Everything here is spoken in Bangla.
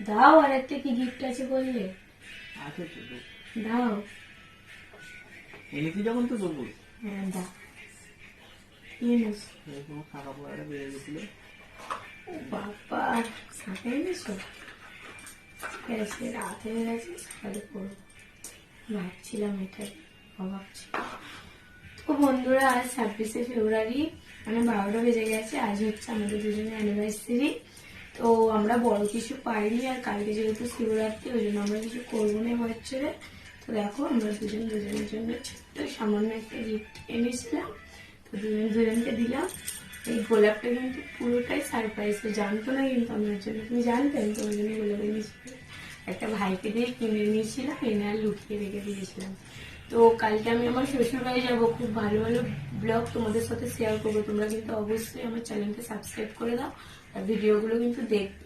দাও, আর একটা কি গিফট আছে বললে? আছে তো, দাও। এনেছি যখন তো দেবো। হ্যাঁ দাও। কি এনেছো? তোমার শাখা পড়াটা বেড়ে গেছিল। ও বাবা, শাঁখা এনেছো? রাত হয়ে গেছে, সকালে করবো ভাবছিলাম, এটাই ভাবছি। তো বন্ধুরা, আজ 26শে ফেব্রুয়ারি, মানে 12টা বেজে গেছে। আজ হচ্ছে আমাদের দুজনের অ্যানিভার্সারি। তো আমরা বড় কিছু পাইনি, আর কালকে যেহেতু শিবরাত্রি, ওই জন্য আমরা কিছু করবো না বছরে। তো দেখো, আমরা দুজনের জন্য ছোট্ট সামান্য একটা গিফট এনেছিলাম, তো দুজনকে দিলাম। এই গোলাপটা কিন্তু পুরোটাই সারপ্রাইজ, তো জানতো না কিন্তু আমার জন্য। তুমি জানতেন তো, ওই জন্য গোলাপ এনেছিলাম। একটা ভাইকে দিয়ে কিনে নিয়েছিলাম, এনে আর লুকিয়ে রেখে দিয়েছিলাম। তো কালকে আমি আমার শ্বশুর বাড়ি যাবো, খুব ভালো ভালো ব্লগ তোমাদের সাথে শেয়ার করবো। তোমরা কিন্তু অবশ্যই আমার চ্যানেলকে সাবস্ক্রাইব করে দাও, আর ভিডিওগুলো কিন্তু দেখবে।